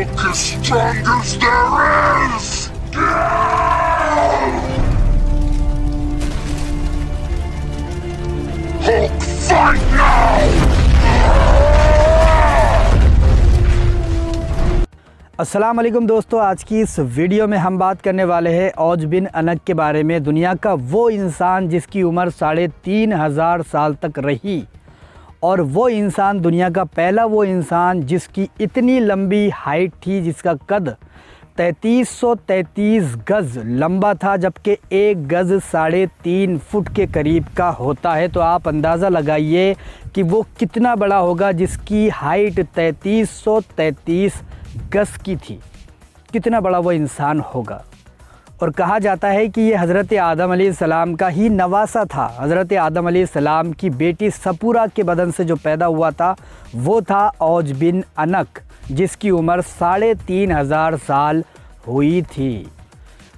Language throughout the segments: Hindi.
Hulk is strong as there is! Hulk, fight now! अस्सलाम वालेकुम दोस्तों, आज की इस वीडियो में हम बात करने वाले हैं औज बिन अनक के बारे में। दुनिया का वो इंसान जिसकी उम्र 3500 साल तक रही, और वो इंसान दुनिया का पहला वो इंसान जिसकी इतनी लंबी हाइट थी, जिसका कद 3333 गज़ लंबा था, जबकि एक गज़ 3.5 फुट के करीब का होता है। तो आप अंदाज़ा लगाइए कि वो कितना बड़ा होगा जिसकी हाइट 3333 गज़ की थी। कितना बड़ा वो इंसान होगा। और कहा जाता है कि ये हज़रत आदम अलैहिस्सलाम का ही नवासा था। हज़रत आदम अलैहिस्सलाम की बेटी सपूरा के बदन से जो पैदा हुआ था वो था औज बिन अनक, जिसकी उम्र 3500 साल हुई थी।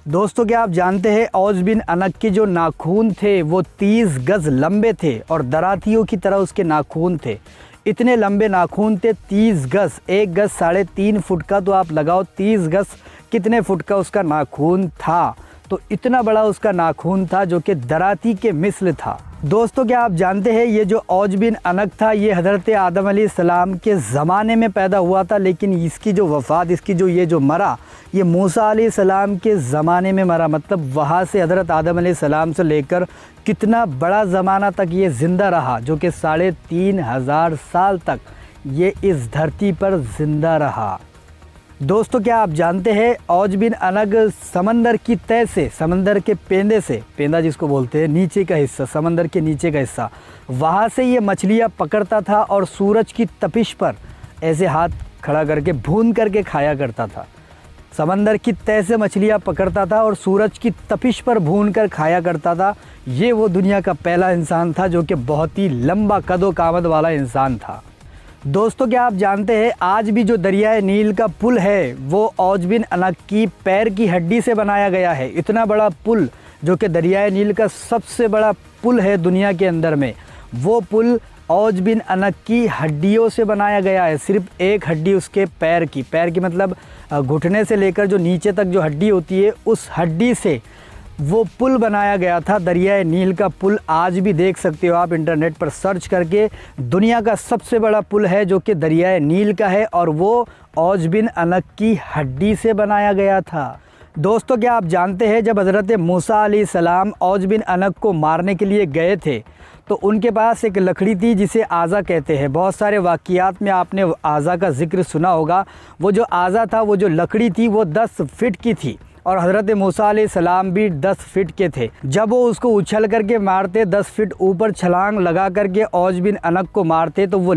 दोस्तों, क्या आप जानते हैं औज बिन अनक के जो नाखून थे वो 30 गज़ लंबे थे और दरातियों की तरह उसके नाखून थे। इतने लंबे नाखून थे, 30 गज़, एक गज़ 3.5 फुट का, तो आप लगाओ 30 गज़ कितने फुट का उसका नाखून था। तो इतना बड़ा उसका नाखून था जो कि दराती के मिस्ल था। दोस्तों, क्या आप जानते हैं ये जो औज बिन अनक था ये हज़रत आदम अलैहिस्सलाम के ज़माने में पैदा हुआ था, लेकिन इसकी जो वफ़ात, इसकी जो ये जो मरा, ये मूसा अलैहिस्सलाम के ज़माने में मरा। मतलब वहाँ से हज़रत आदम अलैहिस्सलाम से लेकर कितना बड़ा ज़माना तक ये ज़िंदा रहा, जो कि 3500 साल तक ये इस धरती पर ज़िंदा रहा। दोस्तों, क्या आप जानते हैं औज बिन अनक समंदर की तह से, समंदर के पेंदे से, पेंदा जिसको बोलते हैं नीचे का हिस्सा, समंदर के नीचे का हिस्सा, वहाँ से ये मछलियाँ पकड़ता था और सूरज की तपिश पर ऐसे हाथ खड़ा करके भून करके खाया करता था। समंदर की तह से मछलियाँ पकड़ता था और सूरज की तपिश पर भून कर खाया करता था। ये वो दुनिया का पहला इंसान था जो कि बहुत ही लंबा कदो कामत वाला इंसान था। दोस्तों, क्या आप जानते हैं आज भी जो दरियाए नील का पुल है वो औज बिन अनक की पैर की हड्डी से बनाया गया है। इतना बड़ा पुल जो कि दरियाए नील का सबसे बड़ा पुल है दुनिया के अंदर में, वो पुल औज बिन अनक की हड्डियों से बनाया गया है। सिर्फ एक हड्डी उसके पैर की मतलब घुटने से लेकर जो नीचे तक जो हड्डी होती है, उस हड्डी से वो पुल बनाया गया था। दरियाए नील का पुल आज भी देख सकते हो आप इंटरनेट पर सर्च करके। दुनिया का सबसे बड़ा पुल है जो कि दरियाए नील का है, और वो औज बिन अनक की हड्डी से बनाया गया था। दोस्तों, क्या आप जानते हैं जब हज़रत मूसा अलैहिस्सलाम औज बिन अनक को मारने के लिए गए थे तो उनके पास एक लकड़ी थी जिसे आज़ा कहते हैं। बहुत सारे वाक़ियात में आपने आज़ा का ज़िक्र सुना होगा। वो जो आज़ा था, वो जो लकड़ी थी, वो 10 फीट की थी और हज़रत मूसा अलैहिस्सलाम भी 10 फीट के थे। जब वो उसको उछल करके मारते, 10 फीट ऊपर छलांग लगा करके औज बिन अनक को मारते, तो वो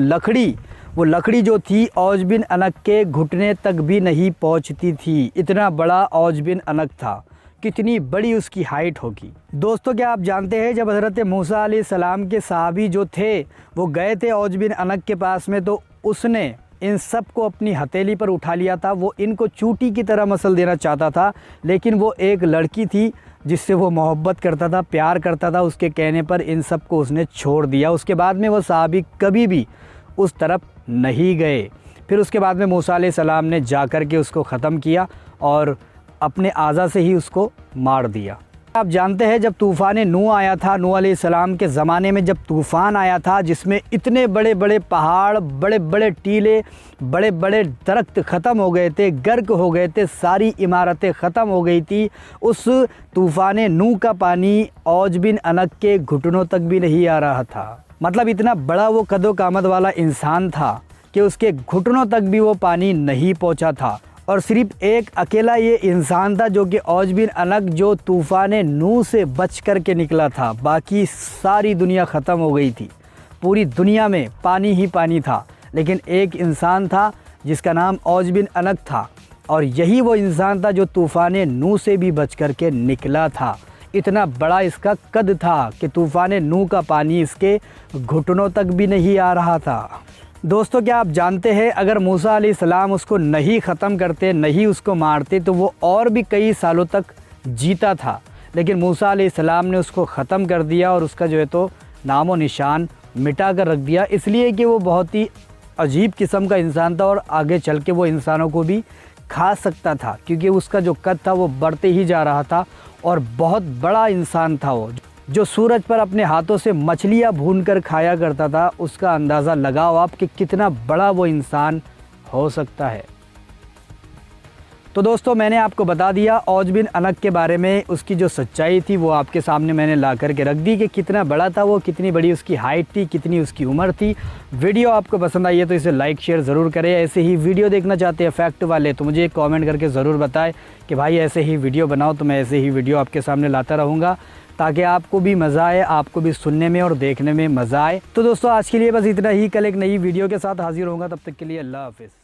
लकड़ी जो थी औज बिन अनक के घुटने तक भी नहीं पहुंचती थी। इतना बड़ा औज बिन अनक था। कितनी बड़ी उसकी हाइट होगी। दोस्तों, क्या आप जानते हैं जब हज़रत मूसा अलैहिस्सलाम के सहाबी जो थे वो गए थे औज बिन अनक के पास में, तो उसने इन सब को अपनी हथेली पर उठा लिया था। वो इनको चूटी की तरह मसल देना चाहता था, लेकिन वो एक लड़की थी जिससे वो मोहब्बत करता था, प्यार करता था। उसके कहने पर इन सब को उसने छोड़ दिया। उसके बाद में वो सहाबी कभी भी उस तरफ नहीं गए। फिर उसके बाद में मूसा अलैहिस्सलाम ने जा कर के उसको ख़त्म किया और अपने आज़ा से ही उसको मार दिया। आप जानते हैं जब तूफ़ान नूह आया था, नूह अलैहिस्सलाम के ज़माने में जब तूफ़ान आया था, जिसमें इतने बड़े बड़े पहाड़, बड़े बड़े टीले, बड़े बड़े दरख्त ख़त्म हो गए थे, गर्क हो गए थे, सारी इमारतें ख़त्म हो गई थी। उस तूफ़ान नूह का पानी औज बिन अनक के घुटनों तक भी नहीं आ रहा था। मतलब इतना बड़ा वो कदो कामत वाला इंसान था कि उसके घुटनों तक भी वो पानी नहीं पहुँचा था। और सिर्फ एक अकेला ये इंसान था जो कि औज बिन अनक, जो तूफ़ान नूह से बच कर के निकला था। बाकी सारी दुनिया ख़त्म हो गई थी, पूरी दुनिया में पानी ही पानी था, लेकिन एक इंसान था जिसका नाम औज बिन अनक था, और यही वो इंसान था जो तूफ़ान नूह से भी बच कर के निकला था। इतना बड़ा इसका कद था कि तूफ़ान नूह का पानी इसके घुटनों तक भी नहीं आ रहा था। दोस्तों, क्या आप जानते हैं अगर मूसा अलैहिस्सलाम उसको नहीं ख़त्म करते, नहीं उसको मारते, तो वो और भी कई सालों तक जीता था। लेकिन मूसा अलैहिस्सलाम ने उसको ख़त्म कर दिया और उसका जो है तो नामो निशान मिटा कर रख दिया, इसलिए कि वो बहुत ही अजीब किस्म का इंसान था और आगे चल के वो इंसानों को भी खा सकता था, क्योंकि उसका जो कद था वो बढ़ते ही जा रहा था और बहुत बड़ा इंसान था वो। जो सूरज पर अपने हाथों से मछलियाँ भूनकर खाया करता था, उसका अंदाज़ा लगाओ आप कि कितना बड़ा वो इंसान हो सकता है। तो दोस्तों, मैंने आपको बता दिया औज बिन अनक के बारे में, उसकी जो सच्चाई थी वो आपके सामने मैंने ला करके रख दी कि कितना बड़ा था वो, कितनी बड़ी उसकी हाइट थी, कितनी उसकी उम्र थी। वीडियो आपको पसंद आई है तो इसे लाइक शेयर ज़रूर करें। ऐसे ही वीडियो देखना चाहते हैं फैक्ट वाले तो मुझे कमेंट करके ज़रूर बताएं कि भाई ऐसे ही वीडियो बनाओ, तो मैं ऐसे ही वीडियो आपके सामने लाता रहूँगा ताकि आपको भी मज़ा आए, आपको भी सुनने में और देखने में मज़ा आए। तो दोस्तों, आज के लिए बस इतना ही। कल एक नई वीडियो के साथ हाजिर होऊंगा, तब तक के लिए अल्लाह हाफ़िज़।